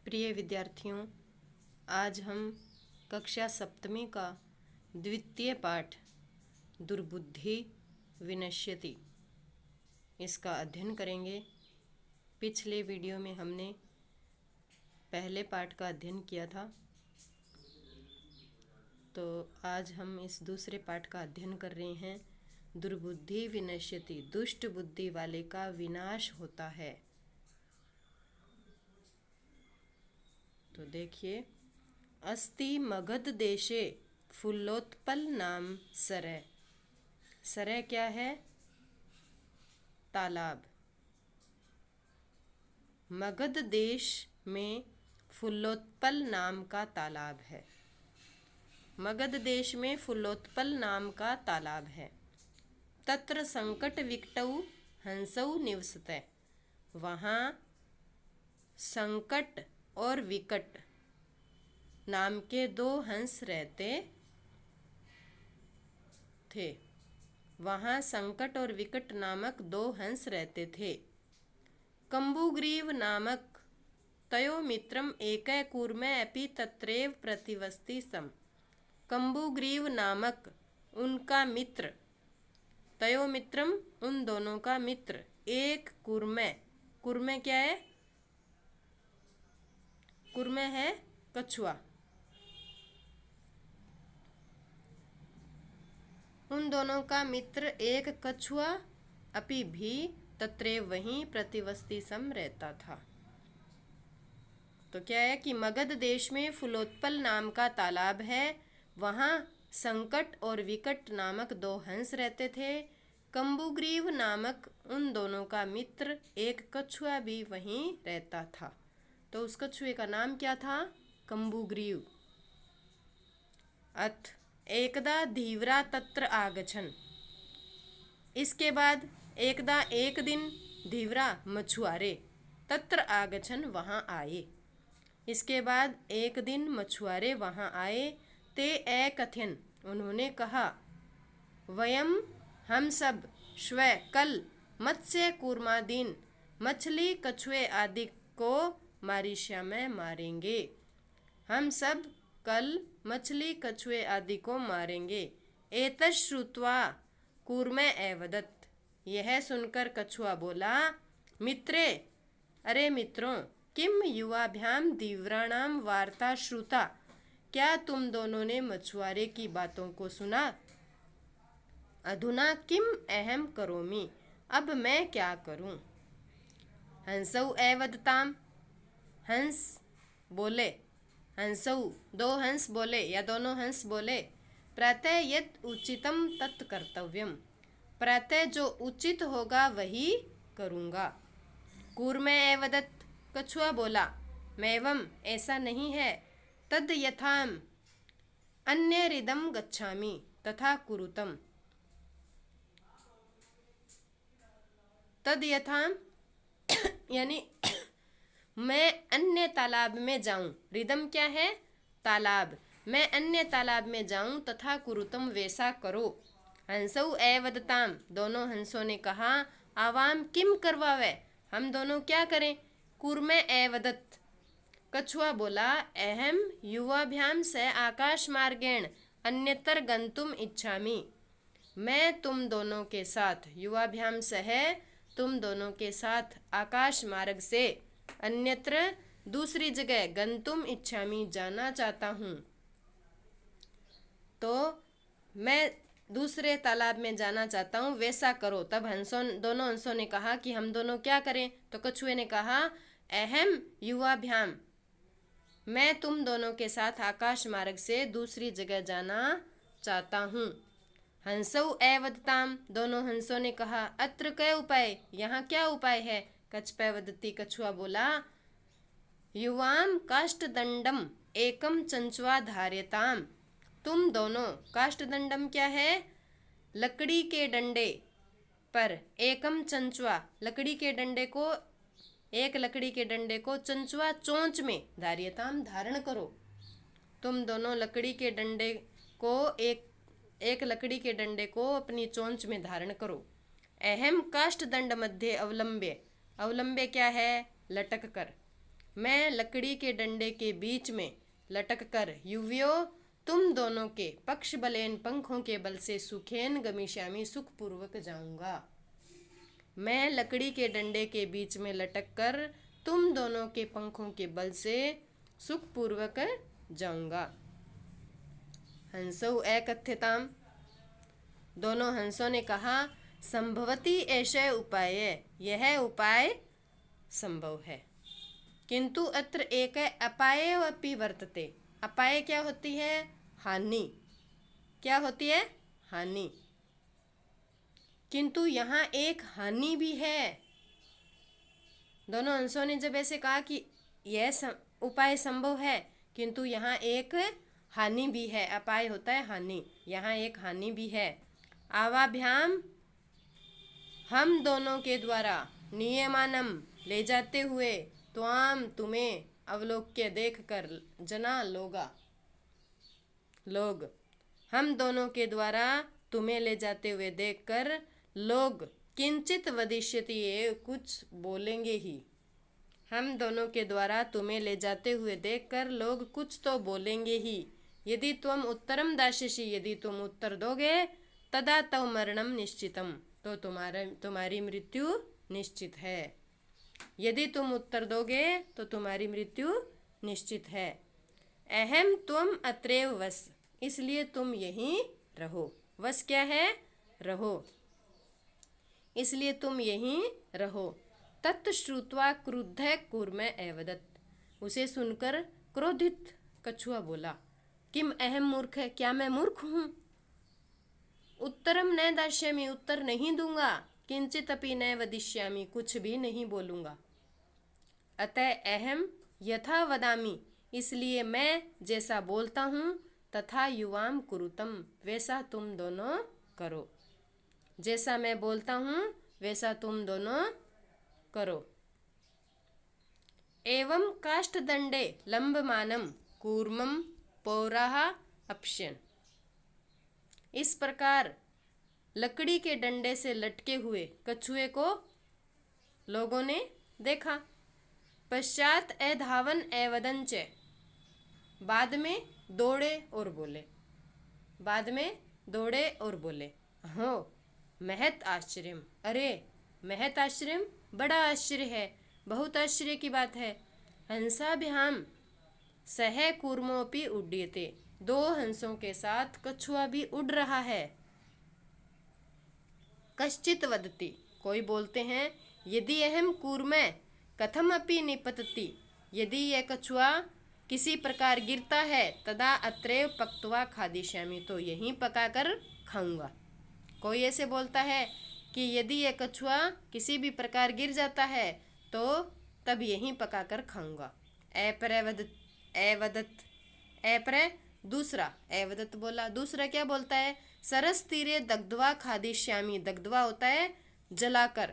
प्रिय विद्यार्थियों, आज हम कक्षा सप्तमी का द्वितीय पाठ दुर्बुद्धि विनश्यति इसका अध्ययन करेंगे। पिछले वीडियो में हमने पहले पाठ का अध्ययन किया था, तो आज हम इस दूसरे पाठ का अध्ययन कर रहे हैं। दुर्बुद्धि विनश्यति, दुष्ट बुद्धि वाले का विनाश होता है। तो देखिए, अस्ति मगध देशे फुल्लोत्पल नाम सरय। सरय क्या है? तालाब। मगध देश में फुल्लोत्पल नाम का तालाब है। मगध देश में फुल्लोत्पल नाम का तालाब है। तत्र संकट विकटौ हंसौ निवसते। वहाँ संकट और विकट नाम के दो हंस रहते थे। वहाँ संकट और विकट नामक दो हंस रहते थे। कंबुग्रीव नामक तयो मित्रम एकै कूर्मे अपि तत्रैव प्रतिवसति सम। कंबुग्रीव नामक उनका मित्र, तयो मित्रम उन दोनों का मित्र, एक कूर्मे, कूर्मे क्या है? कूर्मे है कछुआ। उन दोनों का मित्र एक कछुआ अपि भी तत्रे वहीं प्रतिवसति सम रहता था। तो क्या है कि मगध देश में फुलोत्पल नाम का तालाब है। वहाँ संकट और विकट नामक दो हंस रहते थे। कंबुग्रीव नामक उन दोनों का मित्र एक कछुआ भी वहीं रहता था। तो उस कछुए का नाम क्या था? कंबुग्रीव। अथ एकदा धीवरा तत्र आगछन। इसके बाद एकदा एक दिन धीवरा मछुआरे तत्र आगछन वहाँ आए। इसके बाद एक दिन मछुआरे वहाँ आए। ते एकथयन उन्होंने कहा, वयम हम सब श्व कल मत्स्य कूर्मादीन मछली कछुए आदि को मारिष्या में मारेंगे। हम सब कल मछली कछुए आदि को मारेंगे। एतश्रुत्वा कूर्मे एवदत्। यह सुनकर कछुआ बोला, मित्रे, अरे मित्रों, किम युवाभ्याम धीवराणाम वार्ता श्रुता। क्या तुम दोनों ने मछुआरे की बातों को सुना? अधुना किम अहम करोमि। अब मैं क्या करूं? हंसौ एवदताम। हंस बोले, हंसौ दो हंस बोले या दोनों हंस बोले, प्रातः यत् उचितम तत् कर्तव्यम। प्रातः जो उचित होगा वही करूँगा। कूर्मे एवदत्। कछुआ बोला, मैवम ऐसा नहीं है। तद यथाम अन्य रिदम गच्छामि तथा कुरुतम। तद यथाम यानी मैं अन्य तालाब में जाऊं। रिदम क्या है? तालाब। मैं अन्य तालाब में जाऊं तथा कुरुतम वैसा करो। हंसौ एवदताम। दोनों हंसों ने कहा, आवाम किम करवावे। हम दोनों क्या करें? कूर्मे एवदत्। कछुआ बोला, अहम युवाभ्याम से आकाश मार्गेण अन्यतर गंतुम इच्छामि। मैं तुम दोनों के साथ, युवाभ्याम से है तुम दोनों के साथ आकाश मार्ग से अन्यत्र दूसरी जगह गंतुम इच्छामि जाना चाहता हूँ। तो मैं दूसरे तालाब में जाना चाहता हूँ, वैसा करो। तब दोनों हंसों ने कहा कि हम दोनों क्या करें? तो कछुए ने कहा, अहम युवाभ्याम, मैं तुम दोनों के साथ आकाश मार्ग से दूसरी जगह जाना चाहता हूँ। हंसौ एवदताम। दोनों हंसों ने कहा, अत्र कै उपाय। यहाँ क्या उपाय है? कच्छपैवदति। कछुआ बोला, युवाम काष्ठदंडम एकम चंचवा धार्यताम। तुम दोनों, काष्ठदंडम क्या है? लकड़ी के डंडे पर, एकम चंचवा, लकड़ी के डंडे को, एक लकड़ी के डंडे को चंचवा चोंच में धार्यताम धारण करो। तुम दोनों लकड़ी के डंडे को एक लकड़ी के डंडे को अपनी चोंच में धारण करो। अहम काष्ठदंड मध्य अवलंब्य। अवलंब्य क्या है? लटक कर। मैं लकड़ी के डंडे के बीच में लटक कर युवियों तुम दोनों के पक्ष बलेन पंखों के बल से सुखेन गमिष्यामि सुखपूर्वक जाऊंगा। मैं लकड़ी के डंडे के बीच में लटक कर तुम दोनों के पंखों के बल से सुखपूर्वक जाऊंगा। हंसौ एकथ्यताम, दोनों हंसों ने कहा, संभवती ऐसे उपाय, यह उपाय संभव है। किंतु अत्र एक अपाय अपि वर्तते, अपाय क्या होती है? हानि। क्या होती है? हानि। किंतु यहाँ एक हानि भी है। दोनों अंशों ने जब ऐसे कहा कि यह उपाय संभव है, किंतु यहाँ एक हानि भी है। अपाय होता है हानि, यहाँ एक हानि भी है। आवाभ्याम, हम दोनों के द्वारा, नियमानम, ले जाते हुए, त्वाम, तुम्हें, अवलोक्य, देख कर, जना, लोग, हम दोनों के द्वारा तुम्हें ले जाते हुए देखकर लोग किंचित वदिष्यति, ये कुछ बोलेंगे ही। हम दोनों के द्वारा तुम्हें ले जाते हुए देखकर लोग कुछ तो बोलेंगे ही। यदि तुम उत्तरम दास्यसि, यदि तुम उत्तर दोगे, तदा तव मरणम निश्चितम, तो तुम्हारी मृत्यु निश्चित है। यदि तुम उत्तर दोगे तो तुम्हारी मृत्यु निश्चित है। अहम त्वम अत्रैव वस, इसलिए तुम यहीं रहो। वस क्या है? रहो, इसलिए तुम यहीं रहो। तत् श्रुत्वा क्रुद्धः कूर्मः अवदत्, उसे सुनकर क्रोधित कछुआ बोला, किम अहम मूर्ख, क्या मैं मूर्ख हूँ? उत्तरम न दास्यामि, उत्तर नहीं दूंगा। किंचित अपि न वदिष्यामि, कुछ भी नहीं बोलूंगा। अतः अहम यथा वदामि, इसलिए मैं जैसा बोलता हूँ, तथा युवाम कुरुतम, वैसा तुम दोनों करो। जैसा मैं बोलता हूँ वैसा तुम दोनों करो। एवं काष्ठदंडे लंबमानम कूर्मम पौराः अपश्यन्, इस प्रकार लकड़ी के डंडे से लटके हुए कछुए को लोगों ने देखा। पश्चात अधावन एवदंच, बाद में दौड़े और बोले, बाद में दौड़े और बोले, हो महत आश्चर्यम, अरे महत आश्चर्यम, बड़ा आश्चर्य है, बहुत आश्चर्य की बात है। हंसाभ्याम सह कूर्मोपि उड्डीयते, दो हंसों के साथ कछुआ भी उड़ रहा है। कश्चित वदति, कोई बोलते हैं, यदि अहम कूर्मः कथम अपि निपतति, यदि यह कछुआ किसी प्रकार गिरता है, तदा अत्रैव पक्त्वा खादिष्यामि, तो यहीं पकाकर खाऊंगा। कोई ऐसे बोलता है कि यदि यह कछुआ किसी भी प्रकार गिर जाता है तो तब यहीं पकाकर खाऊंगा। एवदत्, एप्रे दूसरा, एवदत् बोला, दूसरा क्या बोलता है? सरस तीरे दग्ध्वा खादिष्यामि, दग्ध्वा होता है जलाकर,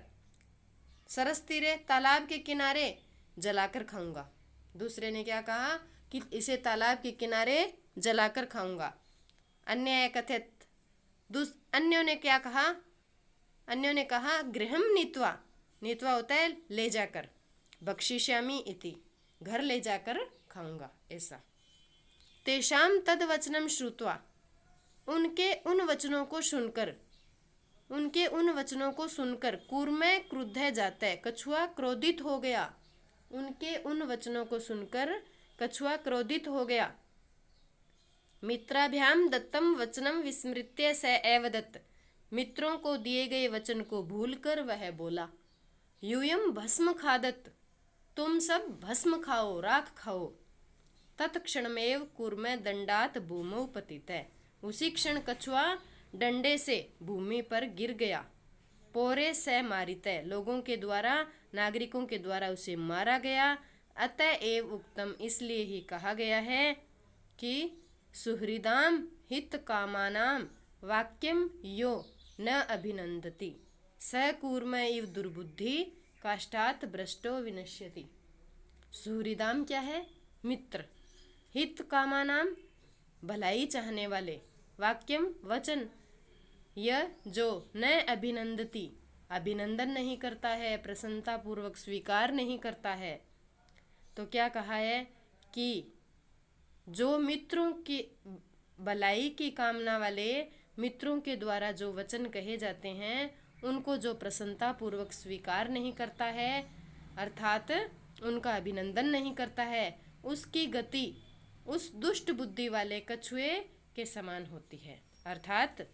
सरस तीरे तालाब के किनारे जलाकर खाऊंगा। दूसरे ने क्या कहा कि इसे तालाब के किनारे जलाकर खाऊंगा। अन्य कथित, अन्यों ने क्या कहा? अन्यों ने कहा गृहम नीत्वा, नीत्वा होता है ले जाकर, भक्षिष्यामि इति, घर ले जाकर खाऊंगा, ऐसा। तेषाम तद वचनम श्रुत्वा, उनके उन वचनों को सुनकर, उनके उन वचनों को सुनकर कूर्मः क्रुद्धः जातः, कछुआ क्रोधित हो गया। उनके उन वचनों को सुनकर कछुआ क्रोधित हो गया। मित्राभ्याम दत्तम वचनम विस्मृत्य स एवदत्, मित्रों को दिए गए वचन को भूलकर वह बोला, यूयम भस्म खादत, तुम सब भस्म खाओ, राख खाओ। तत्क्षणमेव कूर्मः दंडात भूमौ पतितः, उसी क्षण कछुआ डंडे से भूमि पर गिर गया। पोरे स मारितः, लोगों के द्वारा, नागरिकों के द्वारा उसे मारा गया। अतएव उक्तम, इसलिए ही कहा गया है कि सुहृदाम हित कामानाम वाक्यम यो न अभिनंदति स कूर्म इव दुर्बुद्धि काष्ठात् भ्रष्टो विनश्यति। सुहृदाम क्या है? मित्र। हित कामानाम भलाई चाहने वाले, वाक्यम वचन, यह जो न अभिनंदति, अभिनंदन नहीं करता है, प्रसन्नता पूर्वक स्वीकार नहीं करता है, तो क्या कहा है कि जो मित्रों की भलाई की कामना वाले मित्रों के द्वारा जो वचन कहे जाते हैं उनको जो प्रसन्नता पूर्वक स्वीकार नहीं करता है, अर्थात उनका अभिनंदन नहीं करता है, उसकी गति उस दुष्ट बुद्धि वाले कछुए के समान होती है। अर्थात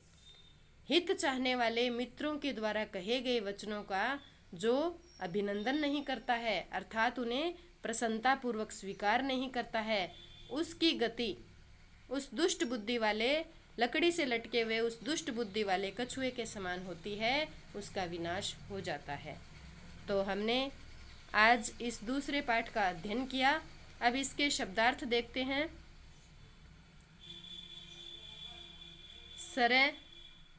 हित चाहने वाले मित्रों के द्वारा कहे गए वचनों का जो अभिनंदन नहीं करता है, अर्थात उन्हें प्रसन्नता पूर्वक स्वीकार नहीं करता है, उसकी गति उस दुष्ट बुद्धि वाले लकड़ी से लटके हुए उस दुष्ट बुद्धि वाले कछुए के समान होती है, उसका विनाश हो जाता है। तो हमने आज इस दूसरे पाठ का अध्ययन किया। अब इसके शब्दार्थ देखते हैं। सरे,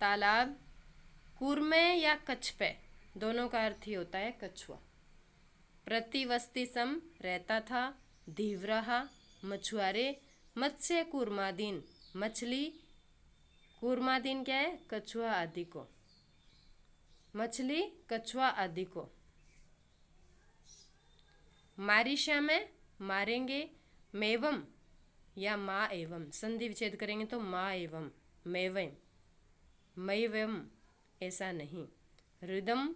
तालाब, कूर्मे या कछपे दोनों का अर्थ ही होता है कछुआ। प्रतिवस्ती सम रहता था, धीवरहा मछुआरे, मत्स्य कूर्मादीन मछली, कूर्मादीन क्या है? कछुआ आदि को, मछली कछुआ आदि को। मारिशा में मारेंगे, मेवम या माँ एवं संधि विच्छेद करेंगे तो माँ एवं, मेवम मैवम ऐसा नहीं। हृदम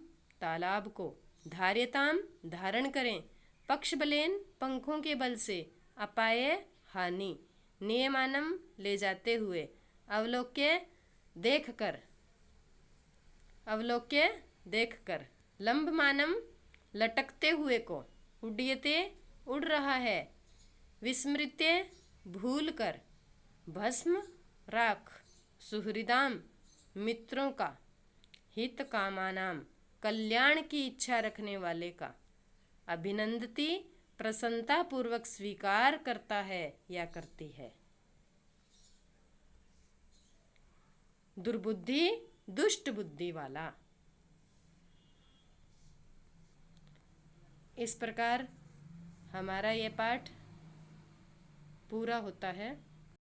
तालाब को, धार्यताम धारण करें, पक्ष बलेन पंखों के बल से, अपाय हानि, नियमानम ले जाते हुए, अवलोक्य देखकर, अवलोक्य देखकर, लंबमानम लटकते हुए को, उड्यते उड़ रहा है, विस्मृत्य भूल कर, भस्म राख, सुहृदाम मित्रों का, हित कामानाम कल्याण की इच्छा रखने वाले का, अभिनंदती प्रसन्नता पूर्वक स्वीकार करता है या करती है। दुर्बुद्धि दुष्ट बुद्धि वाला। इस प्रकार हमारा ये पाठ पूरा होता है।